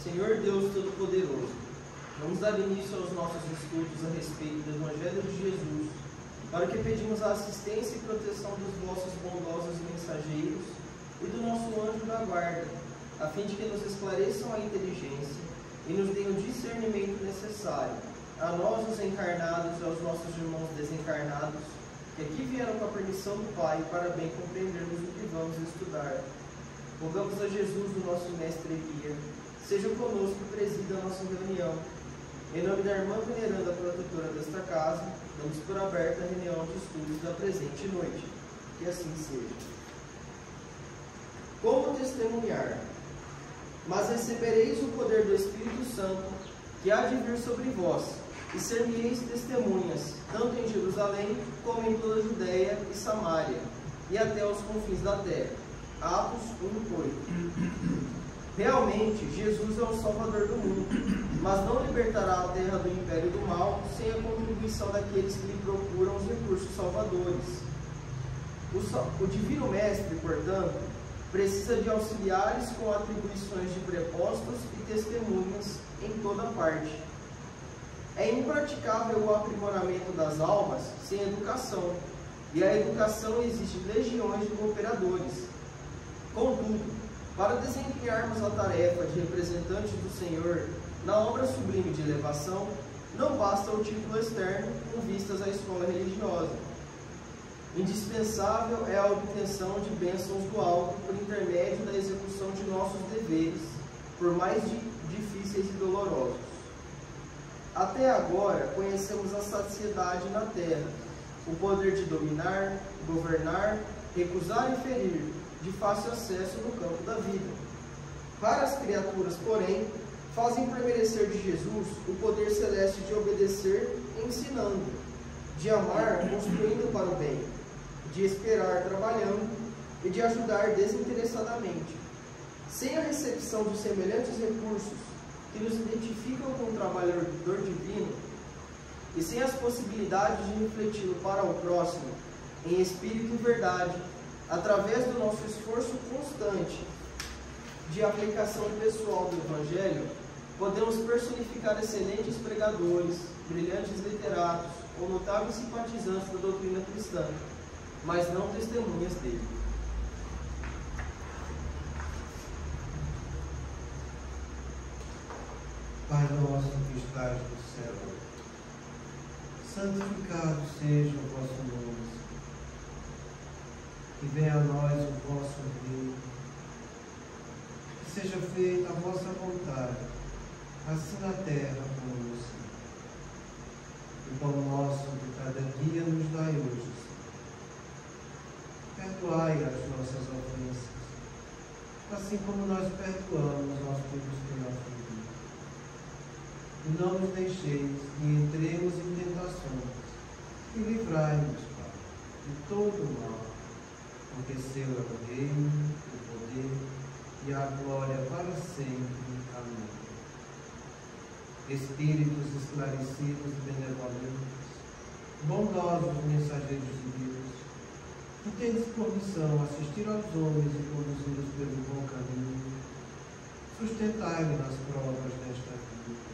Senhor Deus Todo-Poderoso, vamos dar início aos nossos estudos a respeito do Evangelho de Jesus, para que pedimos a assistência e proteção dos vossos bondosos mensageiros e do nosso anjo da guarda, a fim de que nos esclareçam a inteligência e nos deem o discernimento necessário, a nós os encarnados e aos nossos irmãos desencarnados, que aqui vieram com a permissão do Pai para bem compreendermos o que vamos estudar. Rogamos a Jesus, o nosso mestre e guia, seja conosco e presida a nossa reunião. Em nome da irmã veneranda protetora desta casa, damos por aberta a reunião de estudos da presente noite. Que assim seja. Como testemunhar? Mas recebereis o poder do Espírito Santo, que há de vir sobre vós, e ser-me-eis testemunhas, tanto em Jerusalém, como em toda a Judéia e Samária, e até os confins da terra. Atos 1:8. Realmente, Jesus é o Salvador do mundo, mas não libertará a terra do império do mal sem a contribuição daqueles que lhe procuram os recursos salvadores. O Divino Mestre, portanto, precisa de auxiliares com atribuições de prepostos e testemunhas em toda parte. É impraticável o aprimoramento das almas sem educação, e a educação exige legiões de cooperadores. Contudo, para desempenharmos a tarefa de representantes do Senhor na obra sublime de elevação, não basta o título externo com vistas à escola religiosa. Indispensável é a obtenção de bênçãos do alto por intermédio da execução de nossos deveres, por mais difíceis e dolorosos. Até agora, conhecemos a saciedade na terra, o poder de dominar, governar, recusar e ferir, de fácil acesso no campo da vida. Raras criaturas, porém, fazem permanecer de Jesus o poder celeste de obedecer ensinando, de amar construindo para o bem, de esperar trabalhando e de ajudar desinteressadamente. Sem a recepção de semelhantes recursos que nos identificam com o trabalhador divino e sem as possibilidades de refleti-lo para o próximo em espírito e verdade, através do nosso esforço constante de aplicação pessoal do Evangelho, podemos personificar excelentes pregadores, brilhantes literatos ou notáveis simpatizantes da doutrina cristã, mas não testemunhas dele. Pai nosso que estás no céu, santificado seja o vosso nome. Que venha a nós o vosso reino, que seja feita a vossa vontade, assim na terra como no céu. O pão nosso de cada dia nos dai hoje, Senhor. Perdoai as nossas ofensas, assim como nós perdoamos aos que nos têm ofendido. E não nos deixeis que entremos em tentações, e livrai-nos, Pai, de todo o mal. Porque seu é o reino, o poder e a glória para sempre. Amém. Espíritos esclarecidos e benevolentes, bondosos mensageiros de Deus, que tendes por missão assistir aos homens e conduzi-los pelo bom caminho, sustentai-me nas provas desta vida.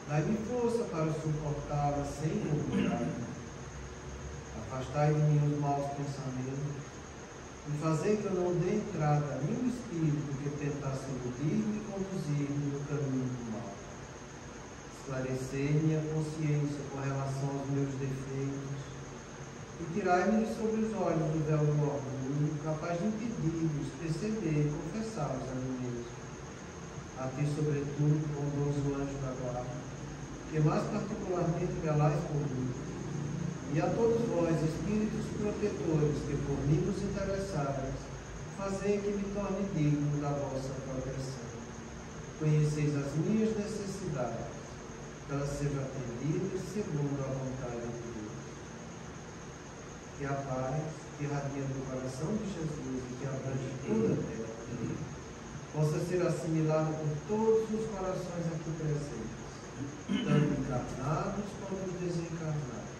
Dai-me força para suportá-la sem murmurar. Afastai de mim os maus pensamentos e fazei que eu não dê entrada a nenhum espírito que tentasse iludir-me e conduzir-me no caminho do mal. Esclarecei-me a consciência com relação aos meus defeitos e tirai-me sobre os olhos do véu do orgulho, capaz de impedir-vos perceber e confessá-los a mim mesmo. A ti, sobretudo, bondoso anjo da guarda, que mais particularmente velais por mim, e a todos vós, espíritos protetores, que por mim vos interessais, fazei que me torne digno da vossa proteção. Conheceis as minhas necessidades, que elas sejam atendidas segundo a vontade de Deus. Que a paz que irradia do coração de Jesus e que abrange toda a terra, possa ser assimilada por todos os corações aqui presentes, tanto encarnados como os desencarnados,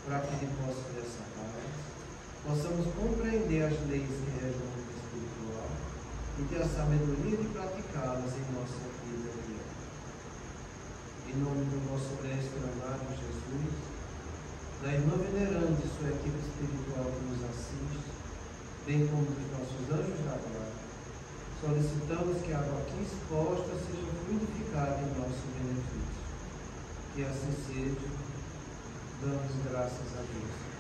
para que, de posse dessa paz, possamos compreender as leis que regem o mundo espiritual e ter a sabedoria de praticá-las em nossa vida diária. Em nome do nosso mestre amado Jesus, da irmã veneranda e sua equipe espiritual que nos assiste, bem como dos nossos anjos da guarda, solicitamos que a água aqui exposta seja fluidificada em nosso benefício. Que assim seja, damos graças a Deus.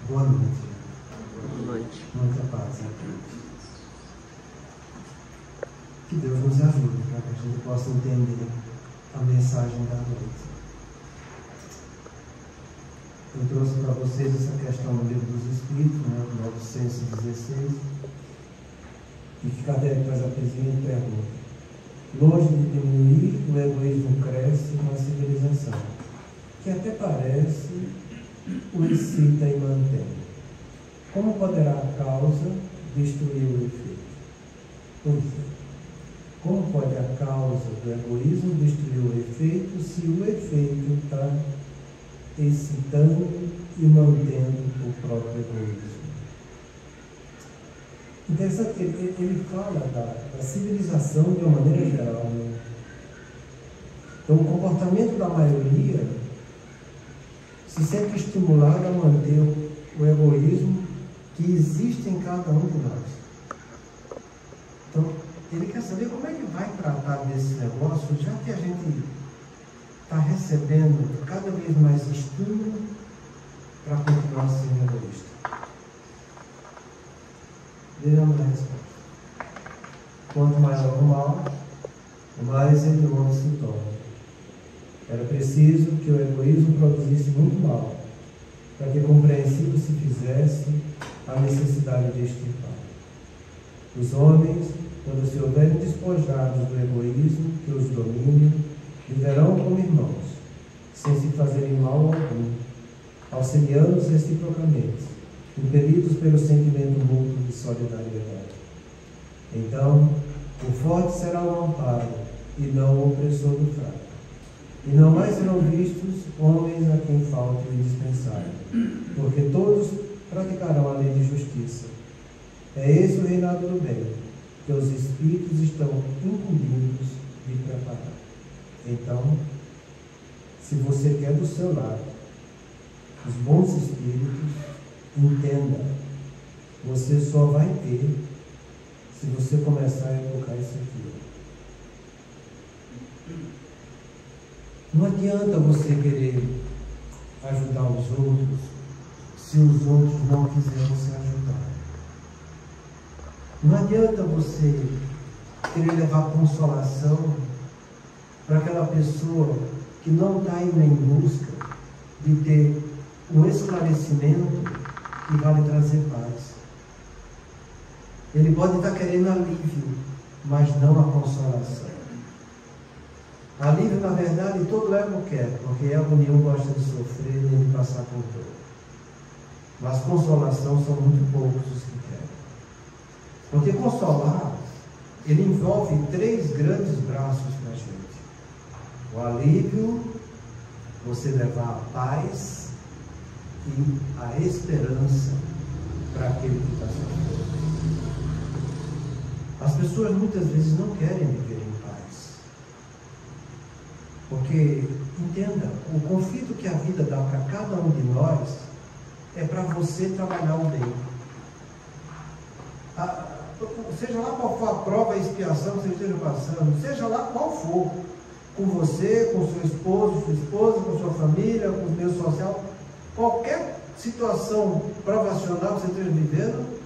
Boa noite. Boa noite. Muita paz aqui. Que Deus nos ajude para que a gente possa entender a mensagem da noite. Eu trouxe para vocês essa questão no Livro dos Espíritos, 916, e que Kardec faz a seguinte pergunta: longe de diminuir, o egoísmo cresce com a civilização, que até parece o excita e mantém. Como poderá a causa destruir o efeito? Pois é. Como pode a causa do egoísmo destruir o efeito se o efeito está excitando e mantendo o próprio egoísmo? Interessante que ele fala da civilização de uma maneira geral, né? Então, o comportamento da maioria se sente estimulado a manter o egoísmo que existe em cada um de nós. Então, ele quer saber como é que vai tratar desse negócio, já que a gente está recebendo cada vez mais estímulo para continuar sendo egoísta. Vejamos a resposta. Quanto maior o mal, mais hediondo se torna. Era preciso que o egoísmo produzisse muito mal, para que compreensível se fizesse a necessidade de extirpar. Os homens, quando se houverem despojados do egoísmo que os domina, viverão como irmãos, sem se fazerem mal algum, auxiliando-se reciprocamente, impelidos pelo sentimento mútuo de solidariedade. Então, o forte será o amparo, e não o opressor do fraco. E não mais serão vistos homens a quem falte o indispensável, porque todos praticarão a lei de justiça. É esse o reinado do bem, que os espíritos estão incumbidos de preparar. Então, se você quer do seu lado os bons espíritos, entenda, você só vai ter se você começar a educar isso aqui. Não adianta você querer ajudar os outros se os outros não quiserem se ajudar. Não adianta você querer levar consolação para aquela pessoa que não está indo em busca de ter um esclarecimento que vai lhe trazer paz. Ele pode estar querendo alívio, mas não a consolação. Alívio, na verdade, todo ego quer, porque ego nenhum gosta de sofrer nem de passar por dor. Mas consolação são muito poucos os que querem. Porque consolar, ele envolve 3 grandes braços para a gente. O alívio, você levar a paz e a esperança para aquele que está sofrendo. As pessoas muitas vezes não querem viver em paz. Porque, entenda, o conflito que a vida dá para cada um de nós é para você trabalhar o bem. Seja lá qual for a prova e expiação que você esteja passando, seja lá qual for, com você, com seu esposo, sua esposa, com sua família, com o meio social, qualquer situação provacional que você esteja vivendo,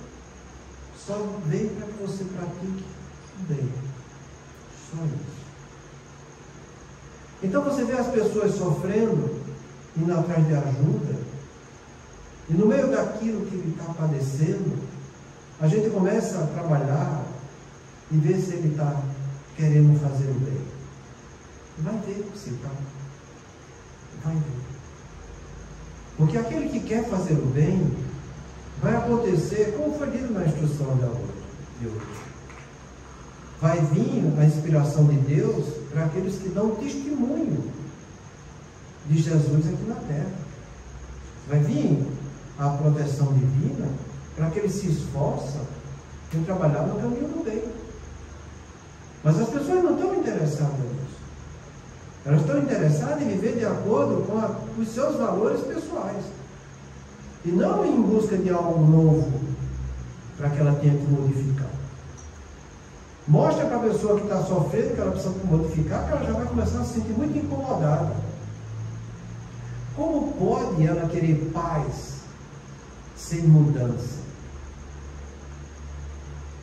só vem para que você pratique o bem. Só isso. Então você vê as pessoas sofrendo, indo atrás de ajuda, e no meio daquilo que ele está padecendo, a gente começa a trabalhar e ver se ele está querendo fazer o bem. Vai ver se está. Vai ver. Porque aquele que quer fazer o bem, vai acontecer, como foi dito na instrução de hoje. Vai vir a inspiração de Deus para aqueles que dão testemunho de Jesus aqui na terra. Vai vir a proteção divina para que eles se esforçam em trabalhar no caminho do bem. Mas as pessoas não estão interessadas nisso. Elas estão interessadas em viver de acordo com os seus valores pessoais. E não em busca de algo novo para que ela tenha que modificar. Mostra para a pessoa que está sofrendo que ela precisa modificar, que ela já vai começar a se sentir muito incomodada. Como pode ela querer paz sem mudança?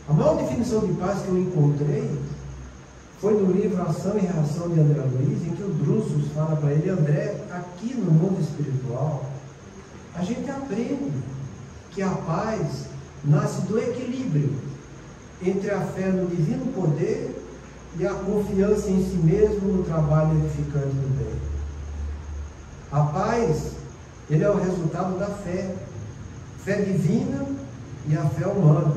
A maior definição de paz que eu encontrei foi no livro Ação e Reação de André Luiz, em que o Drusus fala para ele: André, aqui no mundo espiritual, a gente aprende que a paz nasce do equilíbrio entre a fé no divino poder e a confiança em si mesmo no trabalho edificante do bem. A paz, ele é o resultado da fé. Fé divina e a fé humana.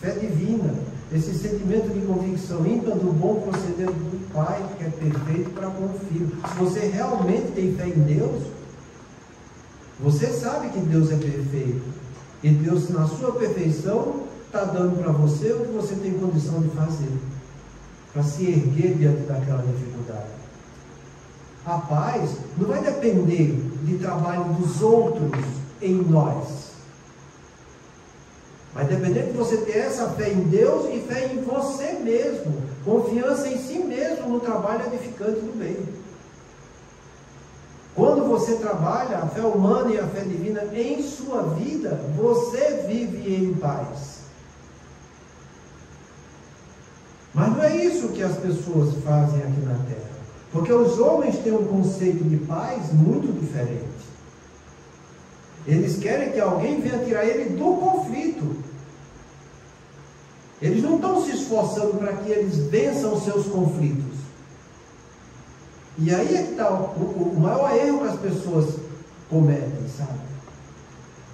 Fé divina, esse sentimento de convicção ímpar do bom proceder do Pai, que é perfeito para com o Filho. Se você realmente tem fé em Deus, você sabe que Deus é perfeito. E Deus, na sua perfeição, está dando para você o que você tem condição de fazer, para se erguer diante daquela dificuldade. A paz não vai depender de trabalho dos outros em nós. Vai depender de você ter essa fé em Deus e fé em você mesmo, confiança em si mesmo no trabalho edificante do bem. Quando você trabalha a fé humana e a fé divina em sua vida, você vive em paz. Mas não é isso que as pessoas fazem aqui na Terra. Porque os homens têm um conceito de paz muito diferente. Eles querem que alguém venha tirar ele do conflito. Eles não estão se esforçando para que eles vençam os seus conflitos. E aí é que está o maior erro que as pessoas cometem, sabe?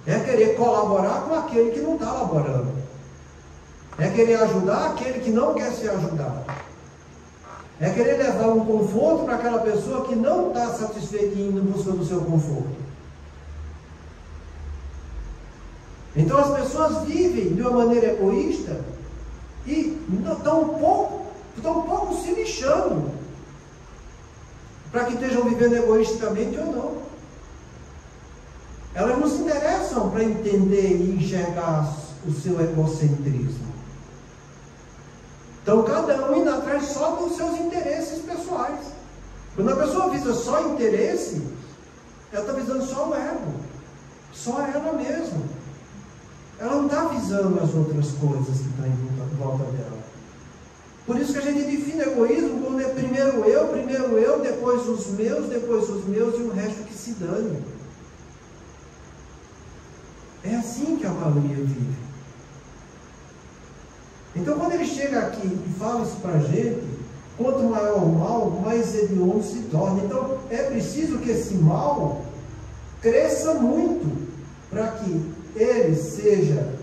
É querer colaborar com aquele que não está laborando. É querer ajudar aquele que não quer ser ajudado. É querer levar um conforto para aquela pessoa que não está satisfeita em ir em busca do seu conforto. Então as pessoas vivem de uma maneira egoísta e estão um pouco se lixando para que estejam vivendo egoisticamente ou não. Elas não se interessam para entender e enxergar o seu egocentrismo. Então cada um indo atrás só dos seus interesses pessoais. Quando a pessoa visa só interesse, ela está visando só o ego, só ela mesma. Ela não está visando as outras coisas que estão em volta dela. Por isso que a gente define egoísmo quando é primeiro eu, depois os meus e o resto que se dane. É assim que a maioria vive. Então quando ele chega aqui e fala isso para a gente, quanto maior o mal, mais hediondo se torna. Então é preciso que esse mal cresça muito para que ele seja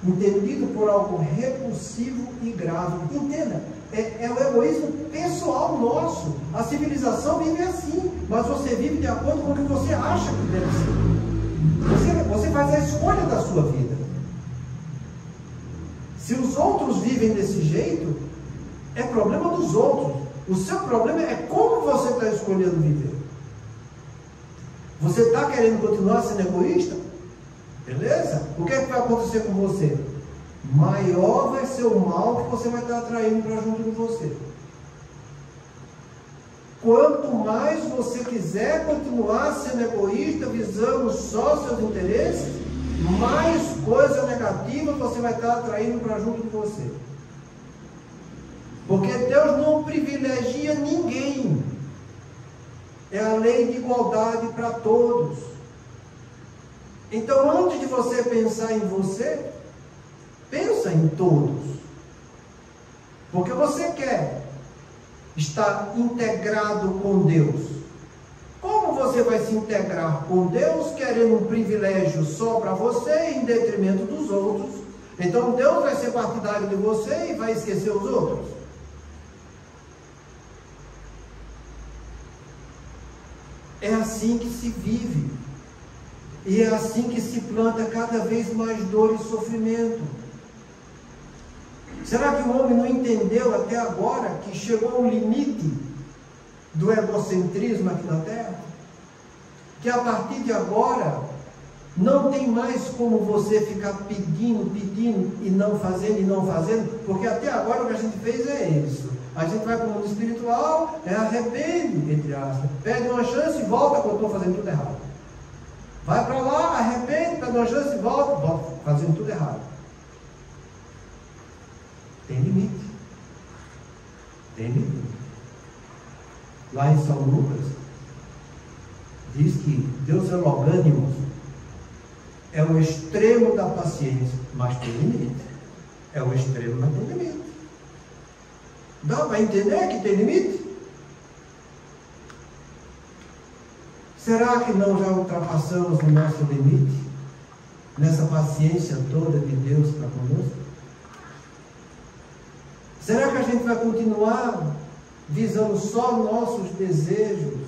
entendido por algo repulsivo e grave. Entenda, é o egoísmo pessoal nosso. A civilização vive assim, mas você vive de acordo com o que você acha que deve ser. Você faz a escolha da sua vida. Se os outros vivem desse jeito, é problema dos outros. O seu problema é como você está escolhendo viver. Você está querendo continuar sendo egoísta? Beleza? O que é que vai acontecer com você? Maior vai ser o mal que você vai estar atraindo para junto de você. Quanto mais você quiser continuar sendo egoísta, visando só seus interesses, mais coisa negativa você vai estar atraindo para junto de você. Porque Deus não privilegia ninguém. É a lei de igualdade para todos. Então, antes de você pensar em você, Pensa em todos. Porque você quer estar integrado com Deus. Como você vai se integrar com Deus querendo um privilégio só para você em detrimento dos outros? Então Deus vai ser partidário de você e vai esquecer os outros? É assim que se vive. E é assim que se planta cada vez mais dor e sofrimento. Será que o homem não entendeu até agora que chegou ao limite do egocentrismo aqui na Terra? Que a partir de agora não tem mais como você ficar pedindo e não fazendo, porque até agora o que a gente fez é isso. A gente vai para o mundo espiritual, arrepende, entre aspas, pede uma chance e volta quando estou fazendo tudo errado. Vai para lá, arrepende, pede uma chance e volta fazendo tudo errado. Tem limite. Tem limite. Lá em São Lucas, diz que Deus é longânimo, é o extremo da paciência, mas tem limite. É o extremo, mas tem limite. Dá para entender que tem limite? Será que não já ultrapassamos o nosso limite? Nessa paciência toda de Deus para conosco? Será que a gente vai continuar visando só nossos desejos,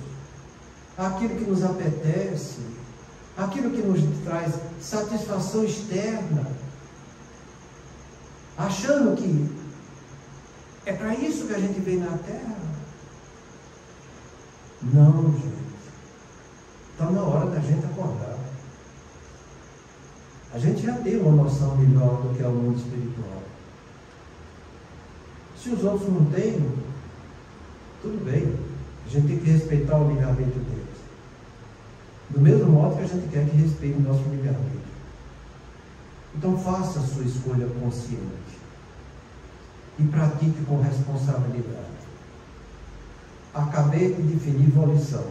aquilo que nos apetece, aquilo que nos traz satisfação externa, achando que é para isso que a gente veio na Terra? Não, gente. Está na hora da gente acordar. A gente já tem uma noção melhor do que é o mundo espiritual. Se os outros não têm, tudo bem. A gente tem que respeitar o livre-arbítrio deles. Do mesmo modo que a gente quer que respeite o nosso livre-arbítrio. Então faça a sua escolha consciente. E pratique com responsabilidade. Acabei de definir volição.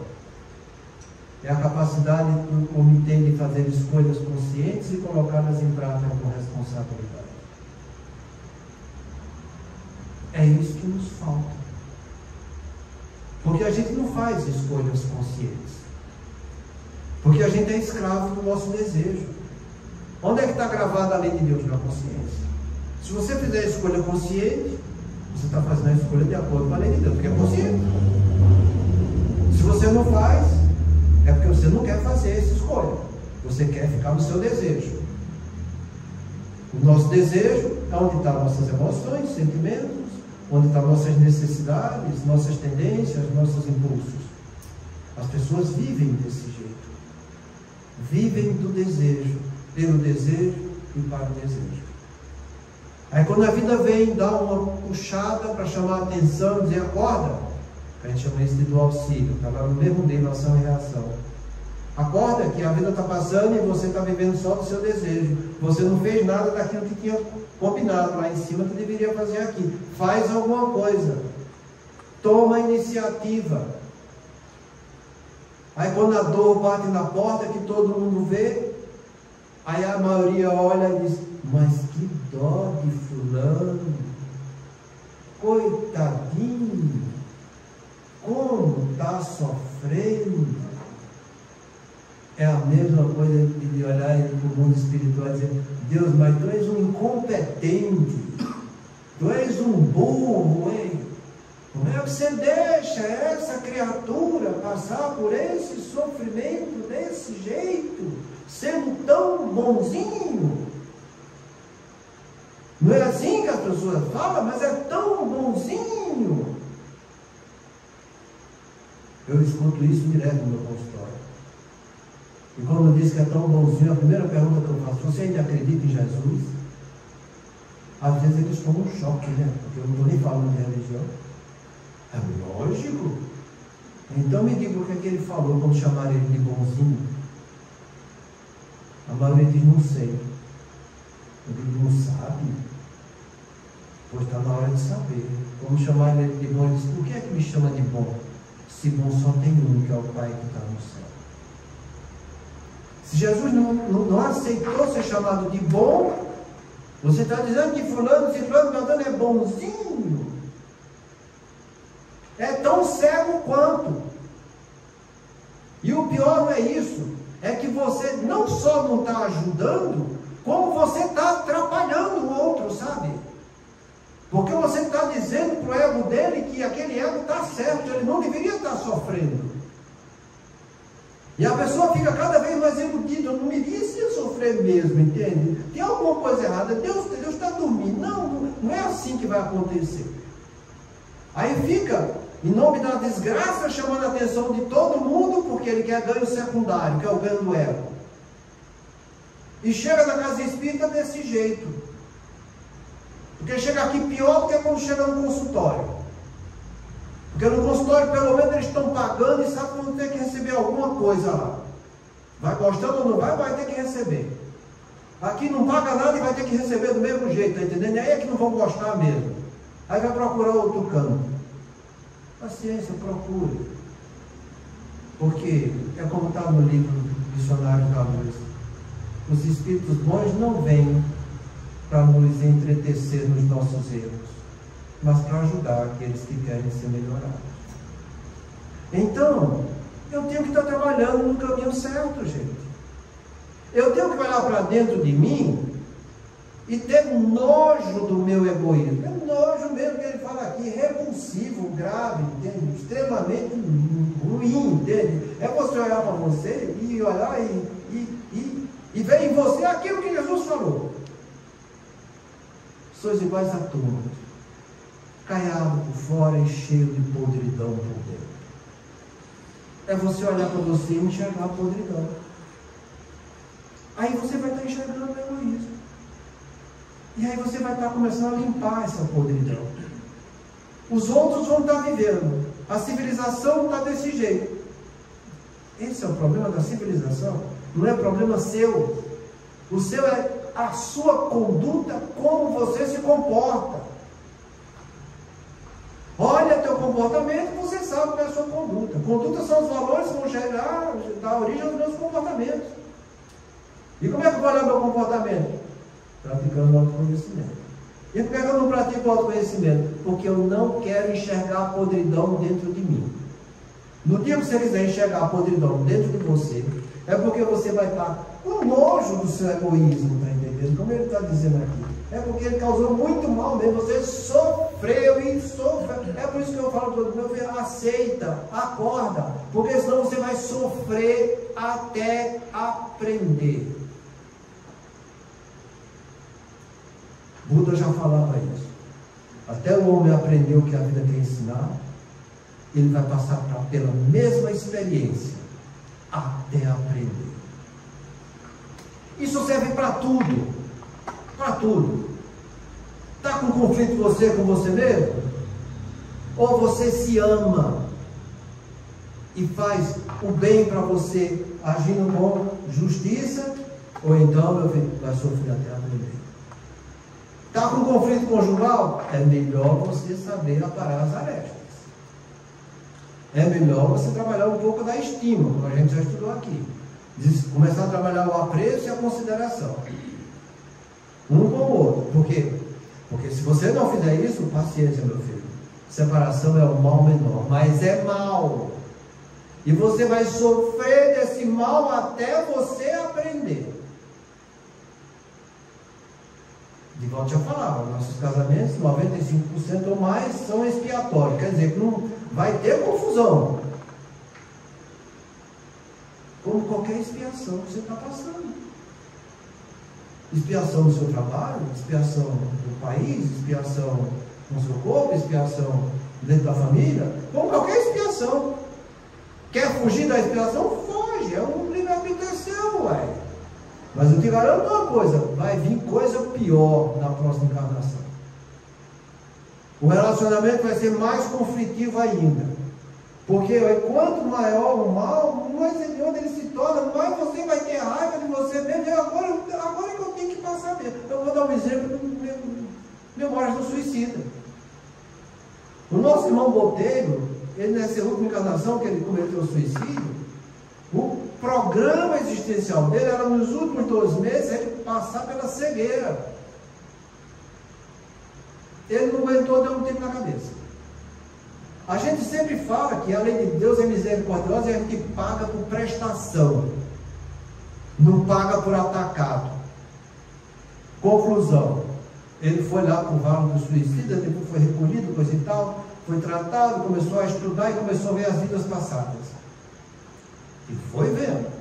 É a capacidade do homem tem de fazer escolhas conscientes e colocá-las em prática com responsabilidade. É isso que nos falta. Porque a gente não faz escolhas conscientes. Porque a gente é escravo do nosso desejo. Onde é que está gravada a lei de Deus na consciência? Se você fizer a escolha consciente, você está fazendo a escolha de acordo com a lei de Deus, porque é consciente. Se você não faz, é porque você não quer fazer essa escolha. Você quer ficar no seu desejo. O nosso desejo é onde estão nossas emoções, sentimentos, onde estão nossas necessidades, nossas tendências, nossos impulsos. As pessoas vivem desse jeito. Vivem do desejo, pelo desejo e para o desejo. Aí quando a vida vem, dá uma puxada para chamar a atenção, dizer acorda, a gente chama isso de do auxílio, está lá no mesmo meio, ação e reação. Acorda que a vida está passando e você está vivendo só do seu desejo. Você não fez nada daquilo que tinha combinado lá em cima que deveria fazer aqui. Faz alguma coisa. Toma a iniciativa. Aí quando a dor bate na porta, que todo mundo vê, aí a maioria olha e diz, mas que dó de fulano, coitadinho, como está sofrendo. É a mesma coisa de olhar para o mundo espiritual e dizer, Deus, mas tu és um incompetente, tu és um burro, hein? Como é que você deixa essa criatura passar por esse sofrimento desse jeito, sendo tão bonzinho? Não é assim que as pessoas falam, mas é tão bonzinho. Eu escuto isso direto no meu consultório. E quando diz que é tão bonzinho, a primeira pergunta que eu faço, você ainda acredita em Jesus? Às vezes eles tomam um choque, né? Porque eu não estou nem falando de religião. É lógico. Então me diga o que é que ele falou quando chamaram ele de bonzinho. A maioria diz, não sei. Eu digo, não sabe? Pois está na hora de saber. Quando chamaram ele de bom, ele disse, por que é que me chama de bom? Se bom só tem um, que é o Pai que está no céu. Se Jesus não aceitou ser chamado de bom, Você está dizendo que fulano, ciclano, beltrano é bonzinho. É tão cego quanto. E o pior não é isso. É que você não só não está ajudando, como você está atrapalhando o outro, sabe? Porque você está dizendo para o ego dele que aquele ego está certo, ele não deveria estar sofrendo. E a pessoa fica cada vez mais iludida, eu não merecia sofrer mesmo, entende? Tem alguma coisa errada, Deus está dormindo. Não é assim que vai acontecer. Aí fica, em nome da desgraça, chamando a atenção de todo mundo, porque ele quer ganho secundário, que é o ganho do ego. E chega na casa espírita desse jeito. Porque chega aqui pior do que quando chega no consultório. Porque no consultório, pelo menos, eles estão pagando e sabem que vão ter que receber alguma coisa lá. Vai gostando ou não vai, vai ter que receber. Aqui não paga nada e vai ter que receber do mesmo jeito, tá entendendo? E aí é que não vão gostar mesmo. Aí vai procurar outro canto. Paciência, procure. Porque é como está no livro Missionários da Luz. Os espíritos bons não vêm para nos entretecer nos nossos erros, mas para ajudar aqueles que querem ser melhorados. Então, eu tenho que estar trabalhando no caminho certo, gente. Eu tenho que olhar para dentro de mim e ter nojo do meu egoísmo. É nojo mesmo que ele fala aqui, repulsivo, grave, entende? Extremamente ruim, entende? É você olhar para você e olhar e ver em você aquilo que Jesus falou. Sois iguais a túmulos, caiado por fora e cheio de podridão por dentro. É você olhar para você e enxergar a podridão. Aí você vai estar enxergando o egoísmo. E aí você vai estar começando a limpar essa podridão. Os outros vão estar vivendo. A civilização está desse jeito. Esse é o problema da civilização. Não é problema seu. O seu é a sua conduta, como você se comporta. Olha teu comportamento, você sabe qual é a sua conduta. Conduta são os valores que vão chegar, dar origem aos meus comportamentos. E como é que eu vou olhar meu comportamento? Praticando o autoconhecimento. E por que eu não pratico o autoconhecimento? Porque eu não quero enxergar a podridão dentro de mim. No dia que você quiser enxergar a podridão dentro de você, é porque você vai estar com nojo do seu egoísmo, está entendendo? Como ele está dizendo aqui. É porque ele causou muito mal mesmo. Você sofreu e sofreu. É por isso que eu falo para todo meu filho, aceita, acorda. Porque senão você vai sofrer até aprender. Buda já falava isso. Até o homem aprender o que a vida quer ensinar, ele vai passar pela mesma experiência até aprender. Isso serve para tudo. Para tudo. Está com conflito você com você mesmo? Ou você se ama e faz o bem para você agindo com justiça? Ou então, meu filho, vai sofrer até aprender. Está com conflito conjugal? É melhor você saber aparar as arestas. É melhor você trabalhar um pouco da estima, como a gente já estudou aqui. Começar a trabalhar o apreço e a consideração. Um com o outro. Por quê? Porque se você não fizer isso, paciência, meu filho. Separação é o mal menor, mas é mal. E você vai sofrer desse mal até você aprender. De volta já falava, nossos casamentos, 95% ou mais são expiatórios. Quer dizer que não vai ter confusão. Como qualquer expiação que você está passando. Expiação do seu trabalho, expiação do país, expiação no seu corpo, expiação dentro da família, como qualquer expiação. Quer fugir da expiação? Foge, é um livre-arbítrio seu, ué. Mas eu te garanto uma coisa, vai vir coisa pior na próxima encarnação. O relacionamento vai ser mais conflitivo ainda. Porque quanto maior o mal, mais onde ele se torna, mais você vai ter raiva de você mesmo. Agora que eu tenho que passar mesmo. Eu vou dar um exemplo do Memórias do Suicida. O nosso irmão Botelho, ele nessa última encarnação que ele cometeu o suicídio, o programa existencial dele era nos últimos 2 meses ele passar pela cegueira. Ele não aguentou, deu um tiro na cabeça. A gente sempre fala que a lei de Deus é misericordiosa e a gente paga por prestação, não paga por atacado. Conclusão: ele foi lá para o Vale do Suicida, depois foi recolhido, coisa e tal, foi tratado, começou a estudar e começou a ver as vidas passadas. E foi vendo.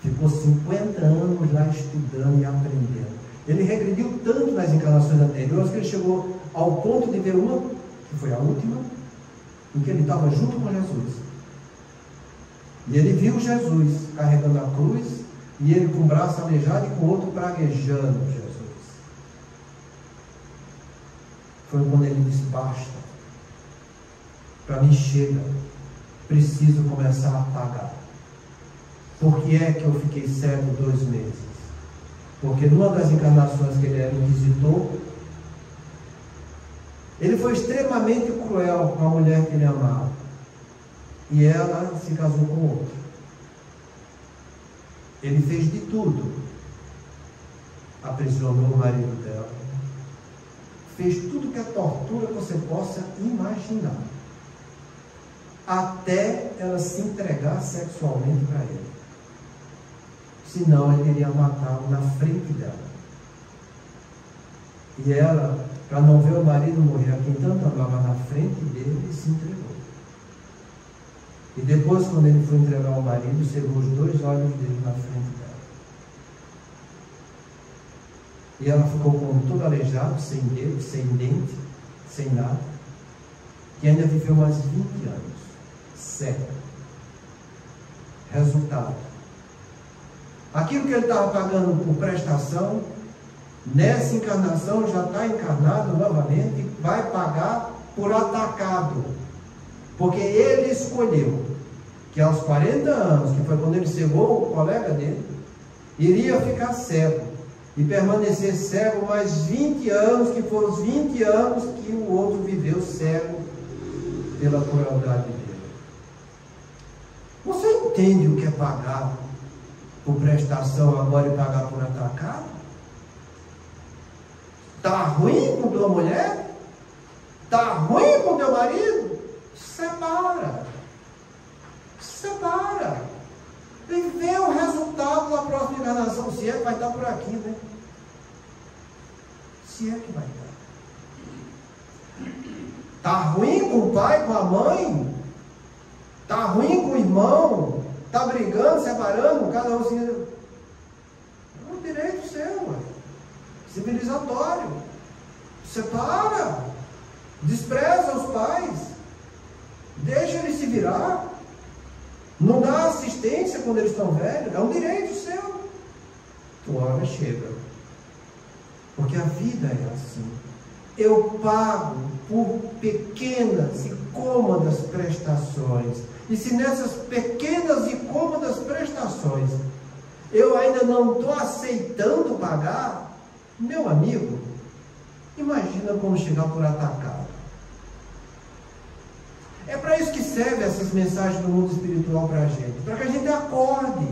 Ficou 50 anos lá estudando e aprendendo. Ele regrediu tanto nas encarnações anteriores que ele chegou ao ponto de ver uma, que foi a última, em que ele estava junto com Jesus. E ele viu Jesus carregando a cruz, e ele com o braço aleijado e com o outro praguejando Jesus. Foi quando ele disse: basta, para mim chega, preciso começar a pagar. Por que é que eu fiquei cego 2 meses? Porque numa das encarnações que ele era inquisitor, ele foi extremamente cruel com a mulher que ele amava. E ela se casou com outro. Ele fez de tudo. Aprisionou o marido dela. Fez tudo que a tortura que você possa imaginar. Até ela se entregar sexualmente para ele. Senão ele iria matá-lo na frente dela. E ela, para não ver o marido morrer a quem tanto amava na frente dele, se entregou. E depois, quando ele foi entregar o marido, cegou os 2 olhos dele na frente dela. E ela ficou com todo aleijado, sem dedo, sem dente, sem nada. E ainda viveu mais 20 anos, cego. Resultado: aquilo que ele estava pagando por prestação, nessa encarnação já está encarnado novamente e vai pagar por atacado. Porque ele escolheu que aos 40 anos, que foi quando ele cegou o colega dele, iria ficar cego e permanecer cego mais 20 anos, que foram os 20 anos que o outro viveu cego pela crueldade dele. Você entende o que é pagar por prestação agora e pagar por atacado? Está ruim com tua mulher? Está ruim com teu marido? Separa. Separa. E vê o resultado da próxima encarnação. Se é que vai estar por aqui, né? Se é que vai estar. Está ruim com o pai, com a mãe? Está ruim com o irmão? Está brigando, separando, cada um assim. É um direito seu, ué. Civilizatório. Separa. Despreza os pais. Deixa eles se virar. Não dá assistência quando eles estão velhos. É um direito seu. Tua hora chega. Porque a vida é assim. Eu pago por pequenas e cômodas prestações. E se nessas pequenas e cômodas prestações eu ainda não estou aceitando pagar, meu amigo, imagina como chegar por atacado. É para isso que servem essas mensagens do mundo espiritual para a gente. Para que a gente acorde.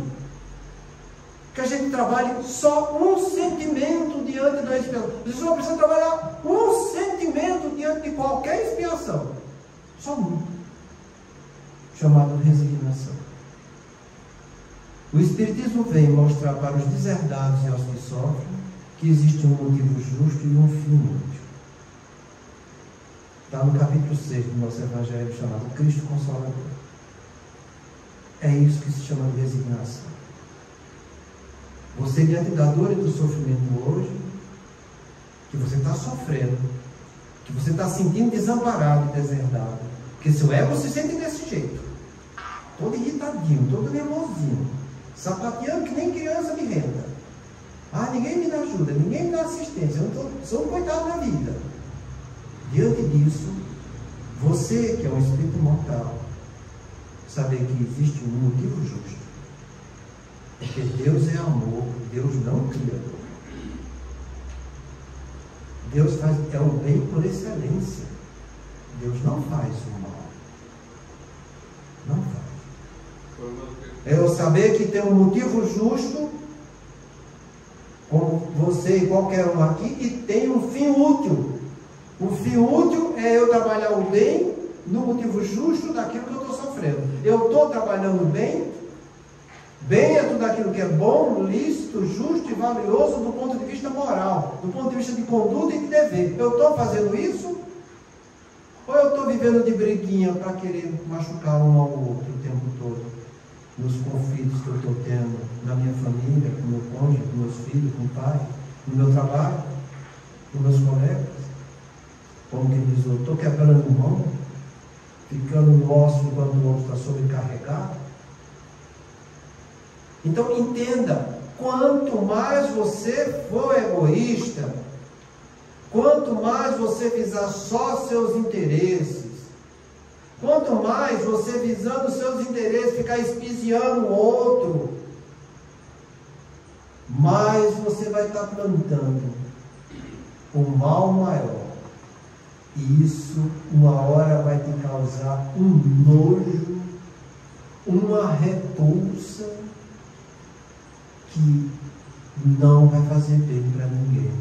Que a gente trabalhe só um sentimento diante da expiação. Você só precisa trabalhar um sentimento diante de qualquer expiação. Só um. Chamado resignação. O Espiritismo vem mostrar para os deserdados e aos que sofrem que existe um motivo justo e um fim útil. Está no capítulo 6 do nosso Evangelho, chamado Cristo Consolador. É isso que se chama de resignação. Você, diante da dor e do sofrimento hoje, que você está sofrendo, que você está sentindo desamparado e deserdado, porque seu ego se sente desse jeito, todo irritadinho, todo nervosinho, sapateando que nem criança de renda. Ah, ninguém me dá ajuda, ninguém me dá assistência, eu sou um coitado da vida. Diante disso, você que é um espírito mortal, saber que existe um motivo justo. Porque Deus é amor, Deus não cria dor. Deus é o bem por excelência. Deus não faz o mal. Não faz. É eu saber que tem um motivo justo, como você e qualquer um aqui, e tem um fim útil. O fim útil é eu trabalhar o bem no motivo justo daquilo que eu estou sofrendo. Eu estou trabalhando bem. Bem é tudo aquilo que é bom, lícito, justo e valioso do ponto de vista moral, do ponto de vista de conduta e de dever. Eu estou fazendo isso? Ou eu estou vivendo de briguinha para querer machucar um ao outro o tempo todo? Nos conflitos que eu estou tendo na minha família, com meu cônjuge, com meus filhos, com o pai, no meu trabalho, com meus colegas. Como que diz, eu estou quebrando mão, ficando no osso enquanto o outro está sobrecarregado. Então entenda, quanto mais você for egoísta, quanto mais você visar só seus interesses, quanto mais você visando seus interesses, ficar espiziando o outro, mais você vai estar plantando um mal maior. E isso, uma hora, vai te causar um nojo, uma repulsa, que não vai fazer bem para ninguém.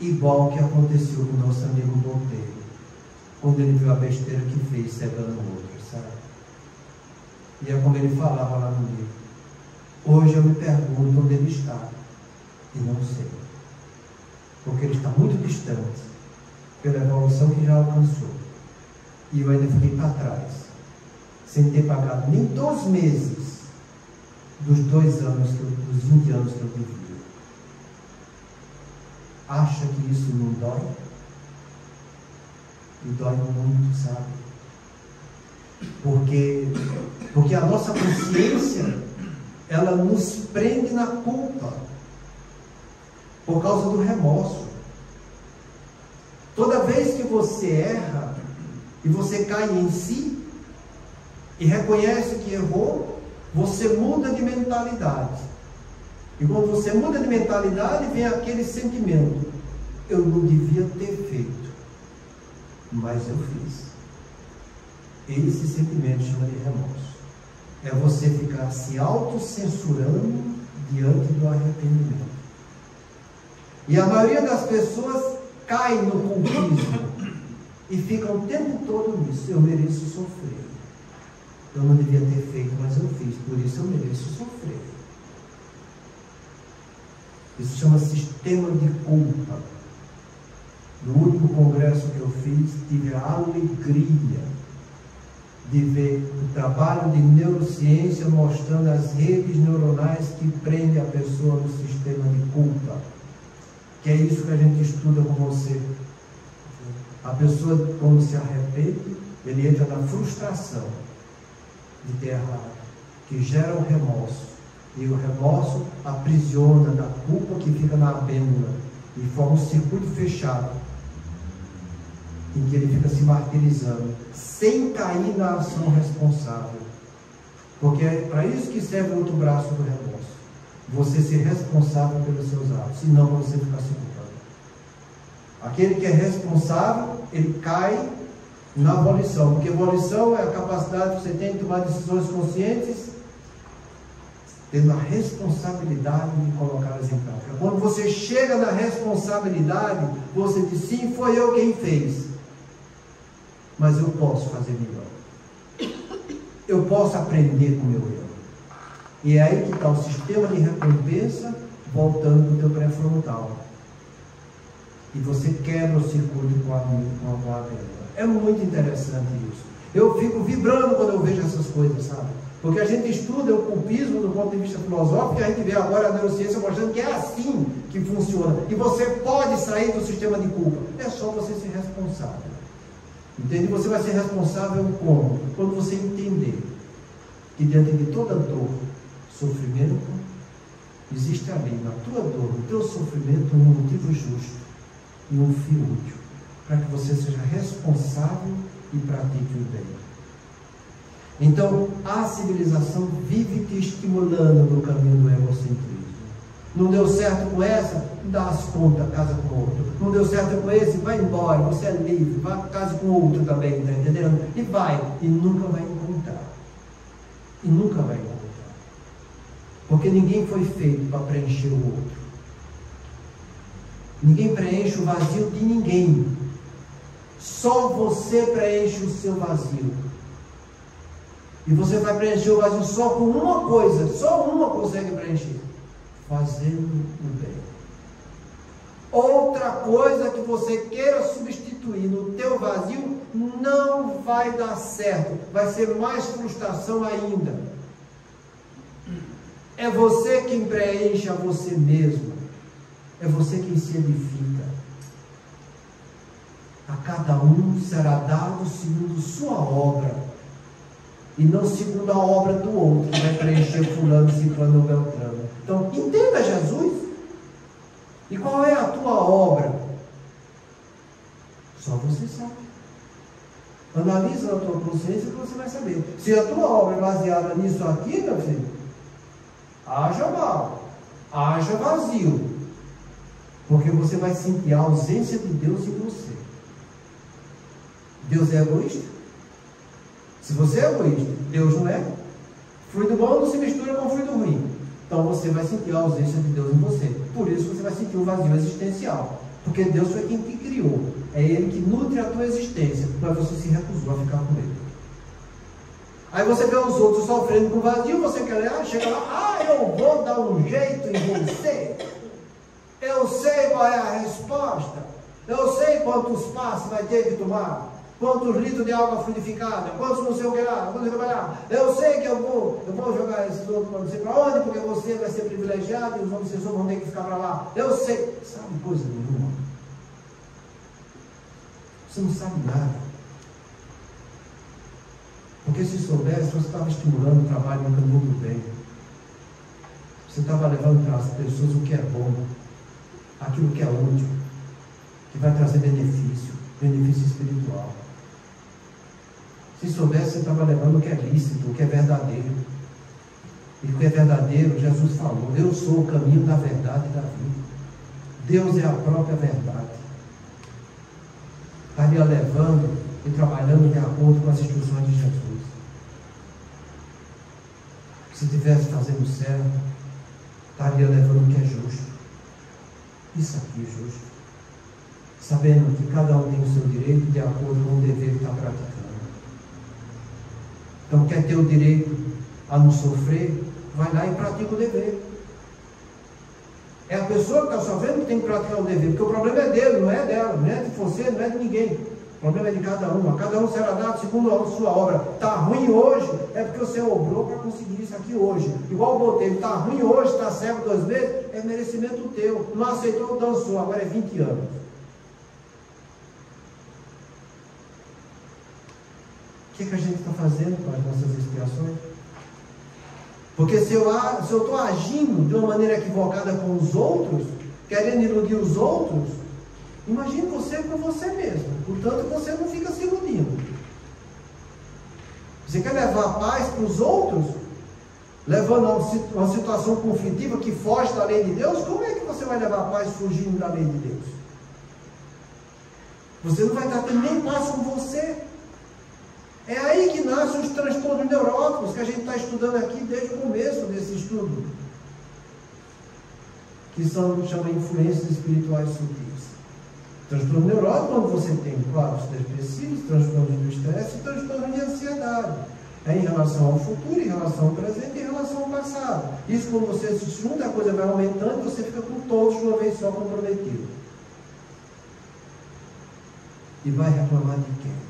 Igual que aconteceu com o nosso amigo Monteiro, quando ele viu a besteira que fez cegando o outro, sabe? E é como ele falava lá no livro. Hoje eu me pergunto onde ele está, e não sei. Porque ele está muito distante pela evolução que já alcançou. E eu ainda fiquei para trás, sem ter pagado nem 2 meses dos 2 anos, dos 20 anos que eu vivi. Acha que isso não dói? E dói muito, sabe? Porque a nossa consciência, ela nos prende na culpa, por causa do remorso. Toda vez que você erra, e você cai em si, e reconhece que errou, você muda de mentalidade. E quando você muda de mentalidade, vem aquele sentimento: eu não devia ter feito, mas eu fiz. Esse sentimento chama de remorso. É você ficar se autocensurando diante do arrependimento. E a maioria das pessoas cai no culpismo e ficam o tempo todo nisso: eu mereço sofrer. Eu não devia ter feito, mas eu fiz, por isso eu mereço sofrer. Isso chama sistema de culpa. No último congresso que eu fiz, tive a alegria de ver o trabalho de neurociência mostrando as redes neuronais que prendem a pessoa no sistema de culpa. Que é isso que a gente estuda com você. A pessoa, quando se arrepende, ele entra na frustração de ter errado, que gera o remorso, e o remorso aprisiona da culpa que fica na amêndoa e forma um circuito fechado em que ele fica se martirizando sem cair na ação responsável, porque é para isso que serve o outro braço do remorso: você ser responsável pelos seus atos, e não você ficar se culpando. Aquele que é responsável, ele cai na volição, porque volição é a capacidade que você tem de tomar decisões conscientes, tendo a responsabilidade de colocá-las em prática. Quando você chega na responsabilidade, você diz: sim, foi eu quem fez, mas eu posso fazer melhor, eu posso aprender com o meu erro. E é aí que está o sistema de recompensa voltando para o teu pré-frontal, e você quebra o circuito com a amêndoa. É muito interessante isso. Eu fico vibrando quando eu vejo essas coisas, sabe? Porque a gente estuda o culpismo do ponto de vista filosófico, e a gente vê agora a neurociência mostrando que é assim que funciona. E você pode sair do sistema de culpa. É só você ser responsável. Entende? Você vai ser responsável como? Quando você entender que diante de toda dor, sofrimento, existe ali na tua dor, no teu sofrimento, um motivo justo e um fim útil, para que você seja responsável e pratique o bem. Então, a civilização vive te estimulando no caminho do egocentrismo. Não deu certo com essa? Dá as contas, casa com outro. Não deu certo com esse? Vai embora, você é livre, vai casa com outro também, está entendendo? E vai, e nunca vai encontrar. E nunca vai encontrar. Porque ninguém foi feito para preencher o outro. Ninguém preenche o vazio de ninguém. Só você preenche o seu vazio. E você vai preencher o vazio só com uma coisa, só uma consegue preencher: fazendo o bem. Outra coisa que você queira substituir no teu vazio não vai dar certo, vai ser mais frustração ainda. É você quem preenche a você mesmo, é você quem se edifica. A cada um será dado segundo sua obra, e não segundo a obra do outro, que vai preencher fulano, ciclano ou beltrano. Então, entenda Jesus. E qual é a tua obra? Só você sabe. Analisa a tua consciência que você vai saber. Se a tua obra é baseada nisso aqui, meu filho, haja mal, haja vazio, porque você vai sentir a ausência de Deus em você. Deus é egoísta? Se você é egoísta, Deus não é. Fluido bom não se mistura com fluido ruim. Então você vai sentir a ausência de Deus em você. Por isso você vai sentir um vazio existencial. Porque Deus foi quem te criou. É Ele que nutre a tua existência. Mas você se recusou a ficar com Ele. Aí você vê os outros sofrendo com vazio. Você quer chega lá. Eu vou dar um jeito em você. Eu sei qual é a resposta. Eu sei quantos passos vai ter que tomar. Quantos litros de água fluidificada, quantos não sei o que lá, quantos trabalhar. Eu sei que eu vou jogar esses outros para não sei para onde, porque você vai ser privilegiado e os outros vão ter que ficar para lá. Eu sei. Sabe coisa nenhuma. Você não sabe nada. Porque se soubesse, você estava estimulando o trabalho no caminho do bem. Você estava levando para as pessoas o que é bom, aquilo que é útil, que vai trazer benefício espiritual. Se soubesse, você estava levando o que é lícito, o que é verdadeiro. E o que é verdadeiro, Jesus falou: eu sou o caminho da verdade e da vida. Deus é a própria verdade. Estaria levando e trabalhando de acordo com as instruções de Jesus. Se estivesse fazendo certo, estaria levando o que é justo. Isso aqui é justo. Sabendo que cada um tem o seu direito de acordo com o dever que está praticando. Então, quer ter o direito a não sofrer, vai lá e pratica o dever. É a pessoa que está sofrendo que tem que praticar o dever, porque o problema é dele, não é dela, não é de você, não é de ninguém. O problema é de cada um. A cada um será dado segundo a sua obra. Está ruim hoje, é porque você obrou para conseguir isso aqui hoje. Igual o boteiro, está ruim hoje, está cego 2 meses, é merecimento teu. Não aceitou, dançou, agora é 20 anos. O que a gente está fazendo com as nossas expiações? Porque se eu estou agindo de uma maneira equivocada com os outros, querendo iludir os outros, imagine você com você mesmo. Portanto, você não fica se iludindo. Você quer levar a paz para os outros, levando a uma situação conflitiva que foge da lei de Deus? Como é que você vai levar a paz fugindo da lei de Deus? Você não vai estar tendo nem paz com você. É aí que nascem os transtornos neuróticos que a gente está estudando aqui desde o começo desse estudo, que são, chama influências espirituais sutis. Transtorno neurótico, quando você tem quadros depressivos, transtornos do estresse e transtorno de ansiedade. É em relação ao futuro, em relação ao presente e em relação ao passado. Isso, quando você se junta, a coisa vai aumentando e você fica com todos de uma vez só comprometido. E vai reclamar de quem?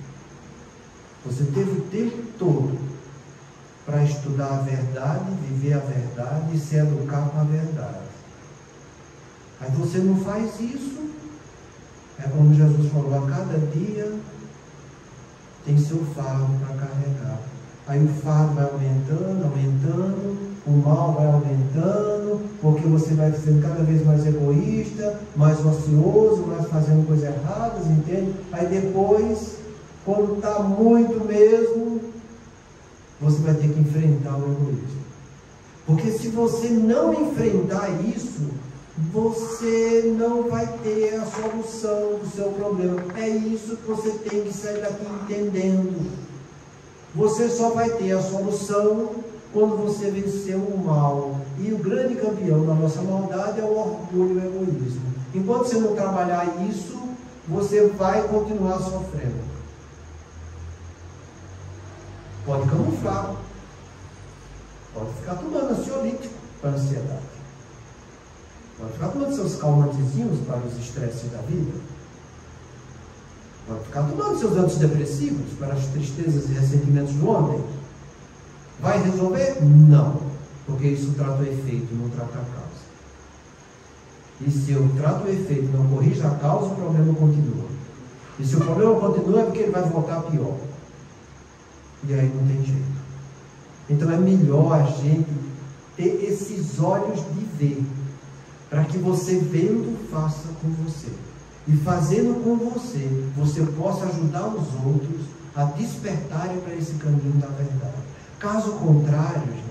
Você teve o tempo todo para estudar a verdade, viver a verdade e se educar com a verdade. Aí você não faz isso. É como Jesus falou: a cada dia tem seu fardo para carregar. Aí o fardo vai aumentando, o mal vai aumentando, porque você vai sendo cada vez mais egoísta, mais ocioso, mais fazendo coisas erradas, entende? Aí depois, quando está muito mesmo, você vai ter que enfrentar o egoísmo. Porque se você não enfrentar isso, você não vai ter a solução do seu problema. É isso que você tem que sair daqui entendendo. Você só vai ter a solução quando você vencer o mal. E o grande campeão da nossa maldade é o orgulho e o egoísmo. Enquanto você não trabalhar isso, você vai continuar sofrendo. Pode camuflar. Pode ficar tomando ansiolítico para a ansiedade. Pode ficar tomando seus calmantezinhos para os estresses da vida. Pode ficar tomando seus antidepressivos para as tristezas e ressentimentos do homem. Vai resolver? Não. Porque isso trata o efeito, não trata a causa. E se eu trato o efeito e não corrijo a causa, o problema continua. E se o problema continua, é porque ele vai voltar pior. E aí não tem jeito. Então é melhor a gente ter esses olhos de ver, para que você vendo, faça com você. E fazendo com você, você possa ajudar os outros a despertarem para esse caminho da verdade. Caso contrário, gente,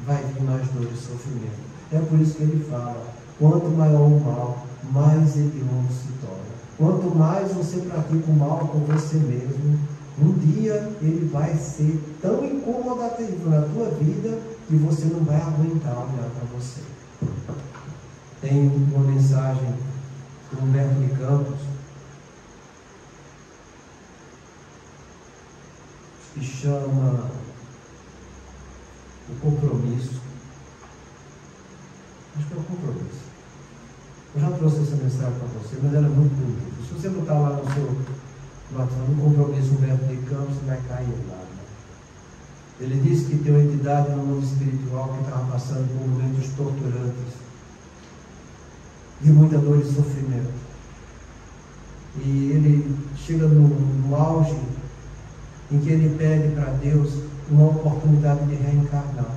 vai vir mais dor e sofrimento. É por isso que ele fala, quanto maior o mal, mais hediondo se torna. Quanto mais você pratica o mal com você mesmo, um dia ele vai ser tão incomodativo na tua vida que você não vai aguentar olhar para você. Tem uma mensagem do Humberto de Campos que chama o compromisso. Acho que é o compromisso. Eu já trouxe essa mensagem para você, mas ela é muito bonita. Se você botar lá no seu WhatsApp, no compromisso Humberto de Campos, você vai cair lá. Né? Ele disse que tem uma entidade no mundo espiritual que estava passando por momentos torturantes, de muita dor e sofrimento. E ele chega no auge em que ele pede para Deus uma oportunidade de reencarnar,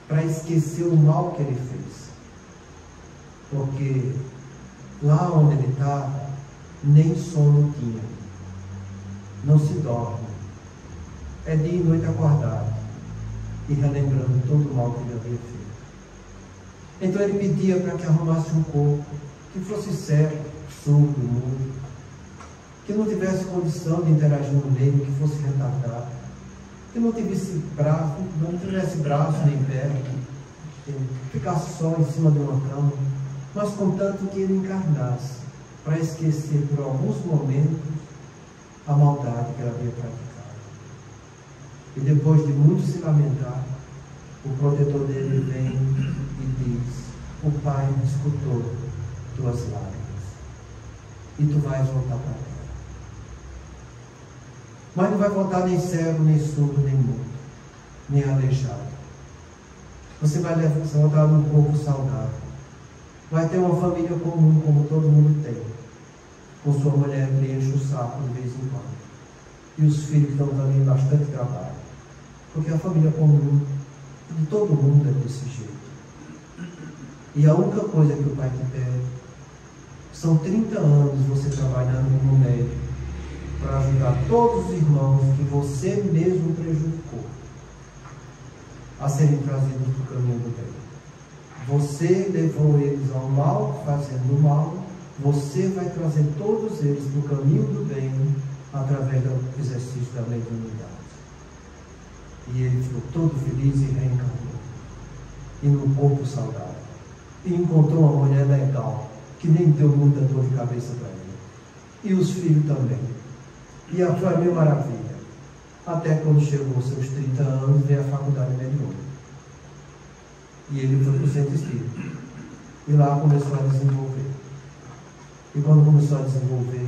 para esquecer o mal que ele fez. Porque lá onde ele estava, nem sono tinha. Não se dorme. É dia e noite acordado e relembrando todo o mal que ele havia feito. Então ele pedia para que arrumasse um corpo que fosse cego, surdo, mudo, que não tivesse condição de interagir no meio, que fosse retardado, que não tivesse braço nem perna, que ficasse só em cima de uma cama, mas contanto que ele encarnasse, para esquecer por alguns momentos a maldade que ele havia praticado. E depois de muito se lamentar, o protetor dele vem e diz: o Pai escutou tuas lágrimas e tu vais voltar para a terra. Mas não vai voltar nem cego, nem surdo, nem mudo, nem aleijado. Você vai voltar num corpo saudável. Vai ter uma família comum, como todo mundo tem, com sua mulher que enche o saco de vez em quando. E os filhos que dão também bastante trabalho. Porque a família comum de todo mundo é desse jeito. E a única coisa que o Pai te pede são 30 anos você trabalhando como médico para ajudar todos os irmãos que você mesmo prejudicou a serem trazidos para o caminho do bem. Você levou eles ao mal, fazendo o mal. Você vai trazer todos eles para o caminho do bem através do exercício da mediunidade. E ele ficou todo feliz e reencarnou. E num corpo saudável. E encontrou uma mulher legal, que nem deu muita dor de cabeça para ele. E os filhos também. E a foi a mil maravilha. Até quando chegou aos seus 30 anos, veio a faculdade mediúnica. E ele foi para o centro espírita. E lá começou a desenvolver. E quando começou a desenvolver,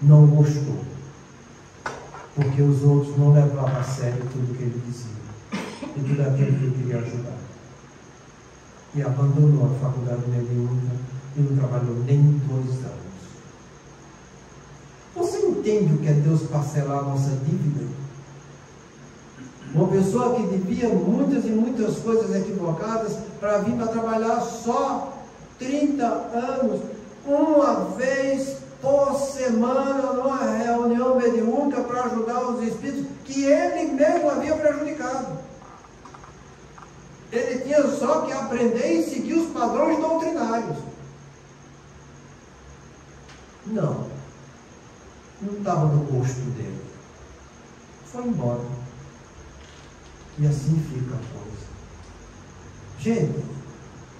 não gostou. Porque os outros não levavam a sério tudo que ele dizia. E tudo aquilo que ele queria ajudar. E abandonou a faculdade mediúnica e não trabalhou nem 2 anos. Você entende o que é Deus parcelar a nossa dívida? Uma pessoa que devia muitas e muitas coisas equivocadas para vir para trabalhar só 30 anos, uma vez por semana, numa reunião mediúnica para ajudar os espíritos que ele mesmo havia prejudicado. Ele tinha só que aprender e seguir os padrões doutrinários. Não estava no gosto dele. Foi embora. E assim fica a coisa. Gente,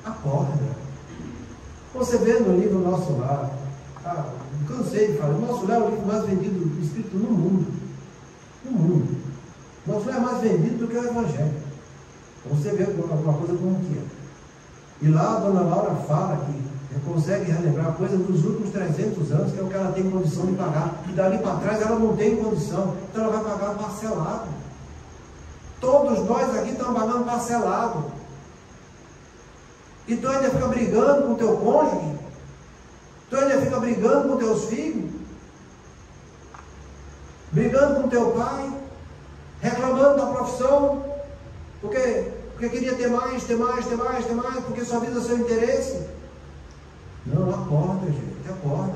acorda. Você vê no livro Nosso Lar, Cansei de falar. O nosso lar é o livro mais vendido escrito no mundo. No mundo. O nosso lar é mais vendido do que o Evangelho. Então você vê alguma coisa como que é. E lá a dona Laura fala que consegue relembrar coisas dos últimos 300 anos, que é o que ela tem condição de pagar. E dali para trás ela não tem condição. Então ela vai pagar parcelado. Todos nós aqui estamos pagando parcelado. E tu ainda fica brigando com o teu cônjuge? Tu ainda fica brigando com teus filhos? Brigando com teu pai? Reclamando da profissão? Porque queria ter mais, porque sua vida é seu interesse? Não, acorda, gente, acorda.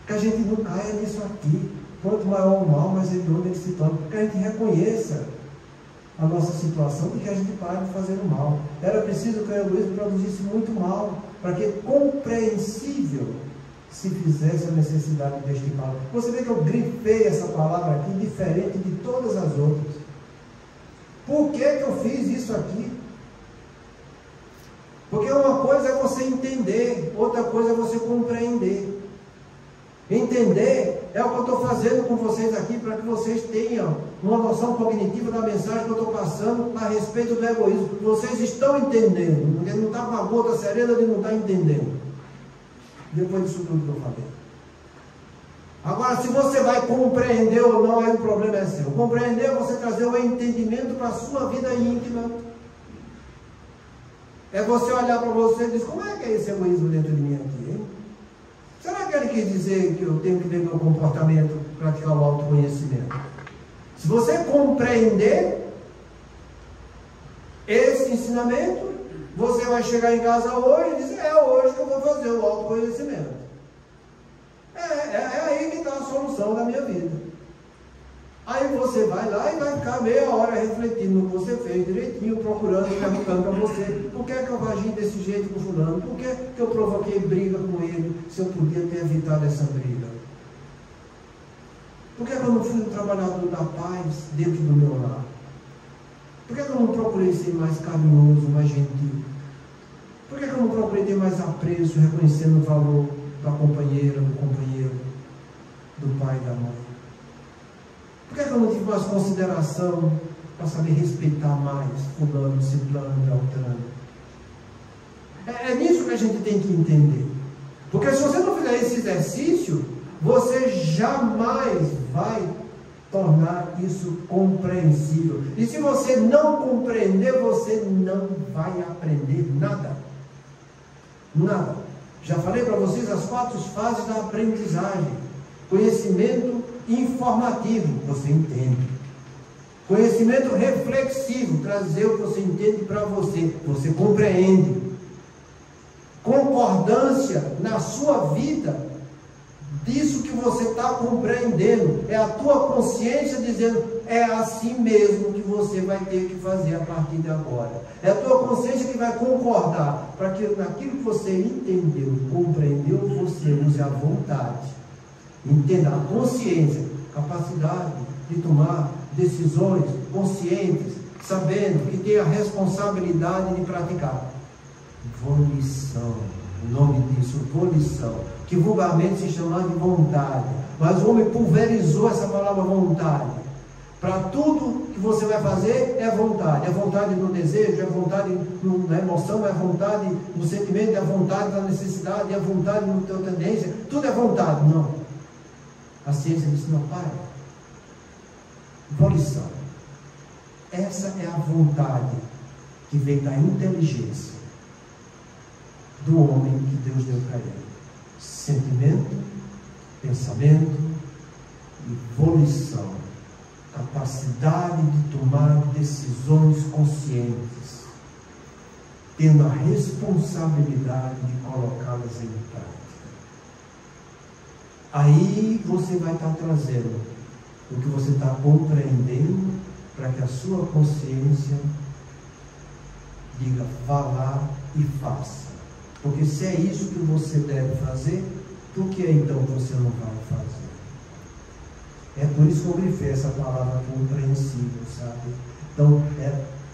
Que a gente não caia nisso aqui. Quanto maior o mal, mais hediondo ele se torna. Que a gente reconheça a nossa situação e que a gente pare de fazer o mal. Era preciso que o egoísmo produzisse muito mal, para que compreensível se fizesse a necessidade deste mal. Você vê que eu grifei essa palavra aqui, diferente de todas as outras. Por que eu fiz isso aqui? Porque uma coisa é você entender, outra coisa é você compreender. Entender é o que eu estou fazendo com vocês aqui, para que vocês tenham uma noção cognitiva da mensagem que eu estou passando a respeito do egoísmo. Vocês estão entendendo, porque não está com a gota serena de não estar entendendo. Depois disso tudo que eu falei. Agora, se você vai compreender ou não, aí o problema é seu. Compreender é você trazer o entendimento para a sua vida íntima. É você olhar para você e dizer, como é que é esse egoísmo dentro de mim aqui, hein? Será que ele quis dizer que eu tenho que ver meu comportamento, praticar o autoconhecimento? Se você compreender esse ensinamento, você vai chegar em casa hoje e dizer, é hoje que eu vou fazer o autoconhecimento. É aí que está a solução da minha vida. Aí você vai lá e vai ficar meia hora refletindo no que você fez direitinho, procurando, perguntando para você, por que é que eu agi desse jeito com fulano? Por que que eu provoquei briga com ele, se eu podia ter evitado essa briga? Por que que eu não fui um trabalhador da paz dentro do meu lar? Por que que eu não procurei ser mais carinhoso, mais gentil? Por que que eu não procurei ter mais apreço, reconhecendo o valor da companheira, do companheiro, do pai e da mãe? Por que eu não tive mais consideração para saber respeitar mais fulano, ciclano, beltrano? É nisso que a gente tem que entender. Porque se você não fizer esse exercício, você jamais vai tornar isso compreensível. E se você não compreender, você não vai aprender nada. Nada. Já falei para vocês as 4 fases da aprendizagem. Conhecimento informativo, você entende. Conhecimento reflexivo, trazer o que você entende para você, você compreende. Concordância na sua vida, disso que você está compreendendo, é a tua consciência dizendo, é assim mesmo que você vai ter que fazer a partir de agora. É a tua consciência que vai concordar, para que naquilo que você entendeu, compreendeu, você use a vontade. Entenda a consciência, capacidade de tomar decisões conscientes, sabendo que tem a responsabilidade de praticar. Volição, o nome disso, volição, que vulgarmente se chama de vontade, mas o homem pulverizou essa palavra vontade. Para tudo que você vai fazer é vontade no desejo, é vontade na emoção, é vontade no sentimento, é vontade na necessidade, é vontade na tua tendência, tudo é vontade, não. A ciência diz, não, para. Volição. Essa é a vontade que vem da inteligência do homem que Deus deu para ele. Sentimento, pensamento e volição. Capacidade de tomar decisões conscientes, tendo a responsabilidade de colocá-las em prática. Aí você vai estar trazendo o que você está compreendendo para que a sua consciência diga, vá lá e faça. Porque se é isso que você deve fazer, por que então você não vai fazer? É por isso que eu grifei essa palavra compreensível, sabe? Então,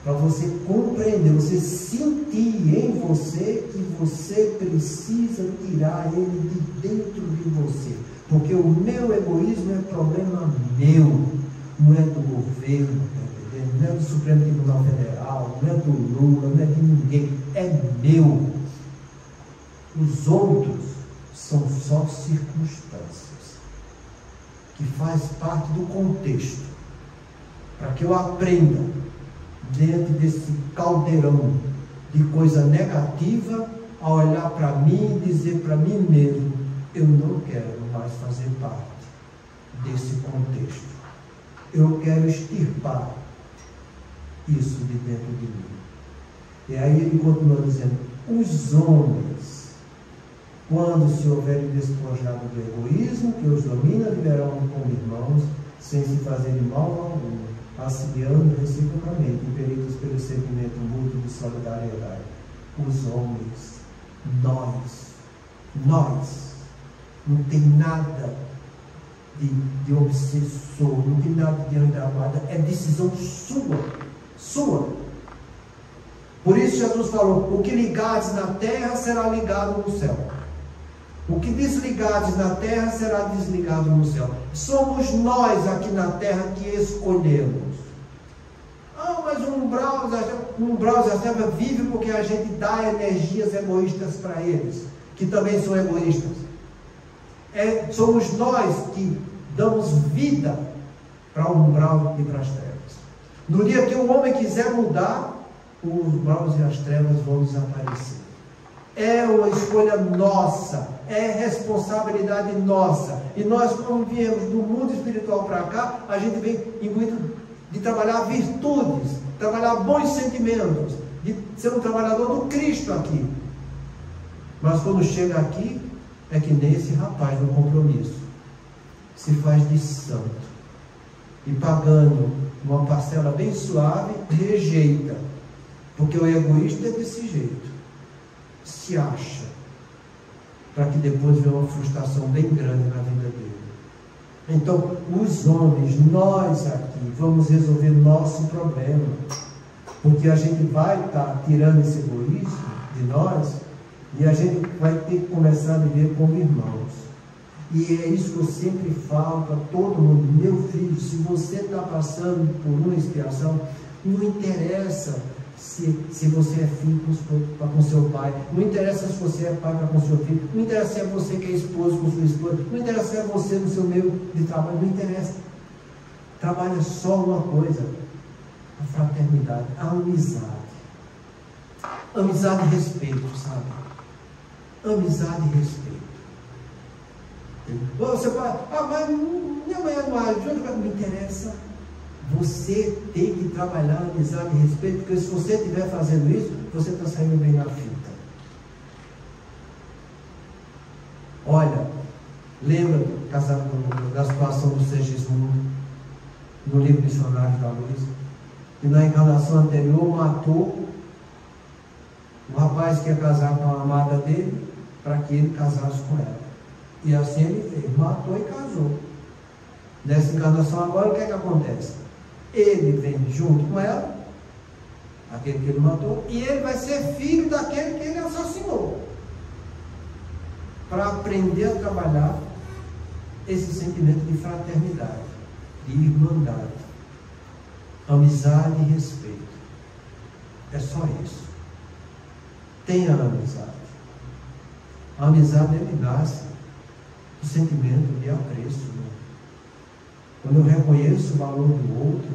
para você compreender, você sentir em você que você precisa tirar ele de dentro de você. Porque o meu egoísmo é problema meu, não é do governo, tá entendendo? Não é do Supremo Tribunal Federal, não é do Lula, não é de ninguém, é meu. Os outros são só circunstâncias, que faz parte do contexto, para que eu aprenda, dentro desse caldeirão de coisa negativa, a olhar para mim e dizer para mim mesmo, eu não quero mais fazer parte desse contexto. Eu quero extirpar isso de dentro de mim. E aí ele continua dizendo, os homens, quando se houverem despojado do egoísmo que os domina, viverão como irmãos, sem se fazerem mal algum, auxiliando reciprocamente, impelidos pelo sentimento mútuo de solidariedade. Os homens, nós, não tem nada de obsessor, não tem nada de andamada, é decisão sua. Por isso Jesus falou, o que ligares na terra será ligado no céu. O que desligares na terra será desligado no céu. Somos nós aqui na terra que escolhemos. Mas o umbral das trevas vive porque a gente dá energias egoístas para eles, que também são egoístas. Somos nós que damos vida para o umbral e para as trevas. No dia que o homem quiser mudar, os umbrals e as trevas vão desaparecer. É uma escolha nossa, é responsabilidade nossa. E nós, quando viemos do mundo espiritual para cá, a gente vem imbuído de trabalhar virtudes, trabalhar bons sentimentos, de ser um trabalhador do Cristo aqui. Mas quando chega aqui, é que nem esse rapaz no compromisso, se faz de santo, e pagando uma parcela bem suave, rejeita, porque o egoísta é desse jeito, se acha, para que depois venha uma frustração bem grande na vida dele. Então, os homens, nós aqui, vamos resolver nosso problema, porque a gente vai estar tirando esse egoísmo de nós, e a gente vai ter que começar a viver como irmãos. E é isso que eu sempre falo para todo mundo, meu filho, se você está passando por uma expiação, não interessa se você é filho para com seu pai, não interessa se você é pai para com seu filho, não interessa se é você que é esposo com sua esposa, não interessa se é você no seu meio de trabalho, não interessa. Trabalha só uma coisa, a fraternidade, a amizade. Amizade e respeito, sabe? Amizade e respeito. Você fala, mas minha mãe é não me interessa. Você tem que trabalhar a amizade e respeito, porque se você estiver fazendo isso, você está saindo bem na fita. Olha, lembra da situação do Segismundo, no livro Missionários da Luz, que na encarnação anterior matou o rapaz que ia casar com a amada dele, para que ele casasse com ela. E assim ele fez, matou e casou. Nessa encarnação agora, o que é que acontece? Ele vem junto com ela, aquele que ele matou, e ele vai ser filho daquele que ele assassinou, para aprender a trabalhar esse sentimento de fraternidade, de irmandade, amizade e respeito. É só isso. Tenha amizade. A amizade, ele nasce do sentimento de apreço, né? Quando eu reconheço o valor do outro,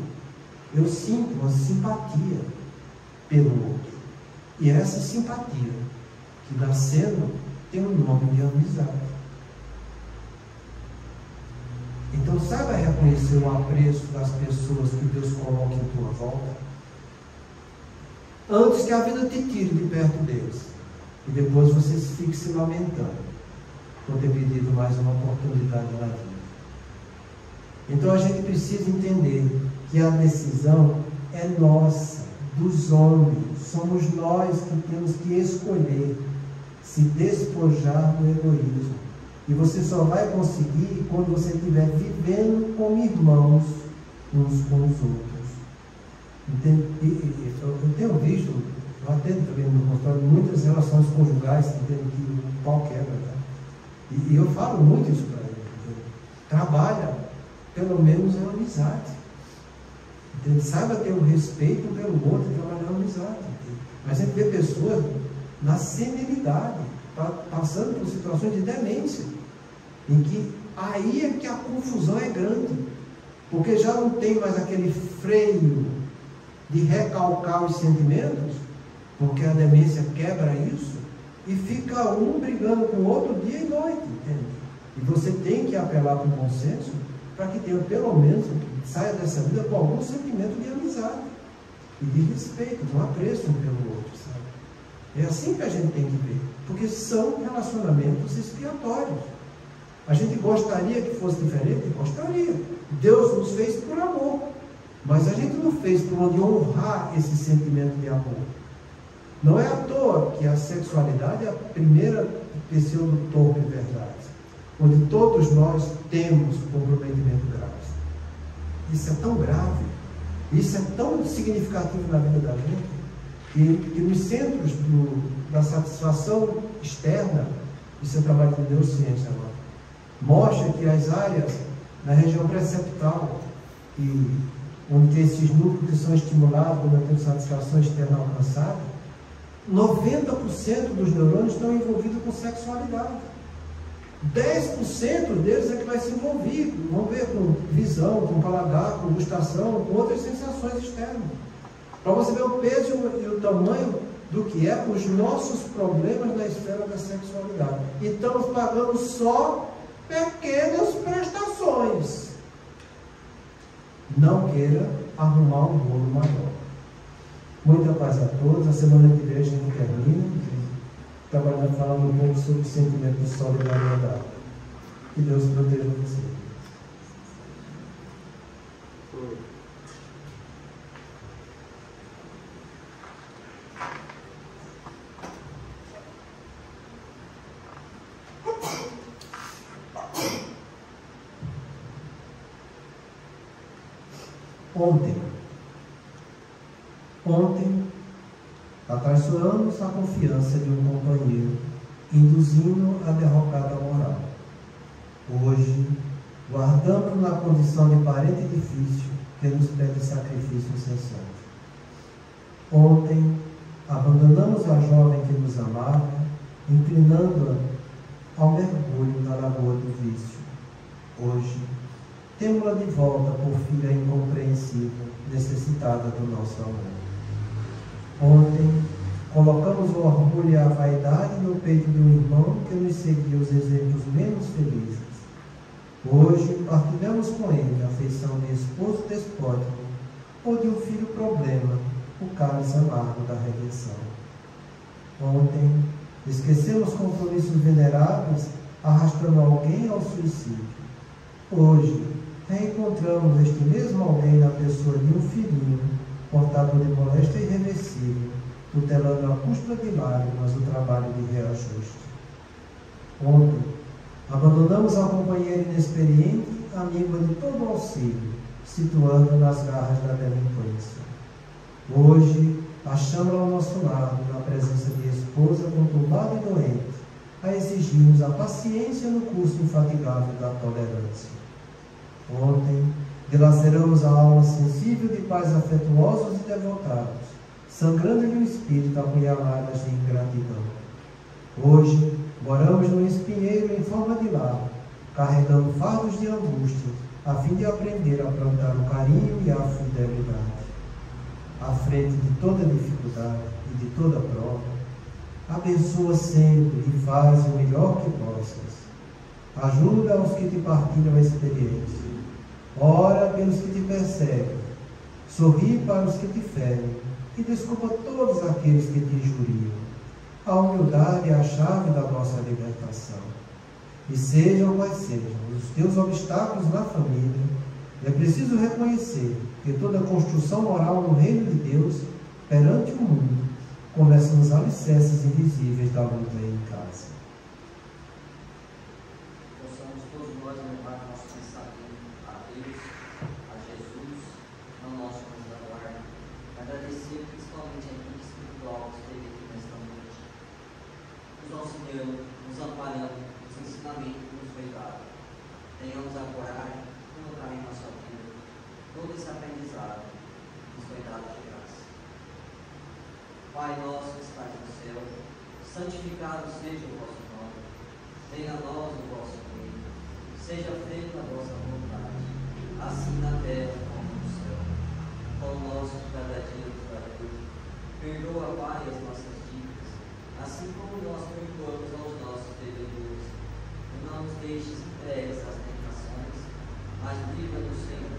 eu sinto uma simpatia pelo outro. E essa simpatia, que nascendo, tem o nome de amizade. Então saiba reconhecer o apreço das pessoas que Deus coloca em tua volta, antes que a vida te tire de perto deles, e depois você fique se lamentando por ter perdido mais uma oportunidade na vida. Então a gente precisa entender que a decisão é nossa, dos homens. Somos nós que temos que escolher se despojar do egoísmo. E você só vai conseguir quando você estiver vivendo como irmãos uns com os outros. Entende? Eu tenho visto, eu atendo também no consultório, muitas relações conjugais, entende? Que o pau quebra. Tá? E eu falo muito isso para ele. Entende? Trabalha, pelo menos em amizade. Entende? Saiba ter um respeito pelo outro e trabalhar em amizade. Entende? Mas a gente vê pessoas na senilidade, passando por situações de demência, em que aí é que a confusão é grande, porque já não tem mais aquele freio de recalcar os sentimentos, porque a demência quebra isso, e fica um brigando com o outro dia e noite, entende? E você tem que apelar para o bom senso, para que tenha pelo menos, saia dessa vida com algum sentimento de amizade, e de respeito, de um apreço um pelo outro, sabe? É assim que a gente tem que ver, porque são relacionamentos expiatórios. A gente gostaria que fosse diferente? Gostaria. Deus nos fez por amor, mas a gente não fez por onde honrar esse sentimento de amor. Não é à toa que a sexualidade é a primeira pseudo-topo de verdade, onde todos nós temos comprometimento grave. Isso é tão grave, isso é tão significativo na vida da gente, que nos centros da satisfação externa, isso é trabalho de neurociência agora, mostra que as áreas na região preceptal, onde tem esses núcleos que são estimulados quando tem satisfação externa alcançada, 90% dos neurônios estão envolvidos com sexualidade. 10% deles é que vai se envolver, vão ver com visão, com paladar, com gustação, com outras sensações externas. Para você ver o peso e o tamanho do que é os nossos problemas na esfera da sexualidade. E estamos pagando só pequenas prestações. Não queira arrumar um bolo maior. Muita paz a todos. A semana que vem a gente termina trabalhando, falando um pouco sobre o sentimento de solidariedade. Que Deus proteja você. Ontem, atraiçoamos a confiança de um companheiro, induzindo a derrocada moral. Hoje, guardamos na condição de parente difícil que nos pede sacrifício incessante. Ontem, abandonamos a jovem que nos amava, inclinando-a ao mergulho da lagoa do vício. Hoje, temos-la de volta por filha incompreensível, necessitada do nosso amor. Ontem, colocamos o orgulho e a vaidade no peito de um irmão que nos seguia os exemplos menos felizes. Hoje, partilhamos com ele a afeição de esposo despótico ou de um filho problema, o cálice amargo da redenção. Ontem, esquecemos compromissos veneráveis, arrastando alguém ao suicídio. Hoje, reencontramos este mesmo alguém na pessoa de um filhinho, portador de moléstia irreversível, tutelando a custa de lágrimas o trabalho de reajuste. Ontem, abandonamos a companheira inexperiente, amiga de todo auxílio, situando nas garras da delinquência. Hoje, achamos-la ao nosso lado, na presença de esposa conturbada e doente, a exigirmos a paciência no curso infatigável da tolerância. Ontem, dilaceramos a alma sensível de pais afetuosos e devotados, sangrando-lhe o espírito apunhaladas de ingratidão. Hoje, moramos num espinheiro em forma de lar, carregando fardos de angústia, a fim de aprender a plantar o carinho e a fidelidade. À frente de toda dificuldade e de toda prova, abençoa sempre e faz o melhor que possas. Ajuda aos que te partilham a experiência. Ora pelos que te perseguem, sorri para os que te ferem, e desculpa todos aqueles que te injuriam. A humildade é a chave da nossa libertação. E sejam quais sejam os teus obstáculos na família, é preciso reconhecer que toda construção moral no reino de Deus, perante o mundo, começa nos alicerces invisíveis da luta em casa. Possamos todos nós levar nosso pensamento a Deus, a Jesus, não nosso anjo da guarda, agradecer principalmente a equipe espiritual que esteve aqui nesta noite. Nos auxiliando, nos amparando, nos ensinamentos que nos foi dado. Tenhamos a coragem de colocar em nossa vida todo esse aprendizado que nos foi dado de graça. Pai nosso que estás no céu, santificado seja o vosso nome. Venha a nós o vosso reino. Seja feita a vossa vontade, assim na terra como no céu. Pão nosso de cada dia nos dai hoje. Perdoa, Pai, as nossas dívidas, assim como nós perdoamos aos nossos devedores. E não nos deixes entregues às tentações, mas livra-nos, Senhor,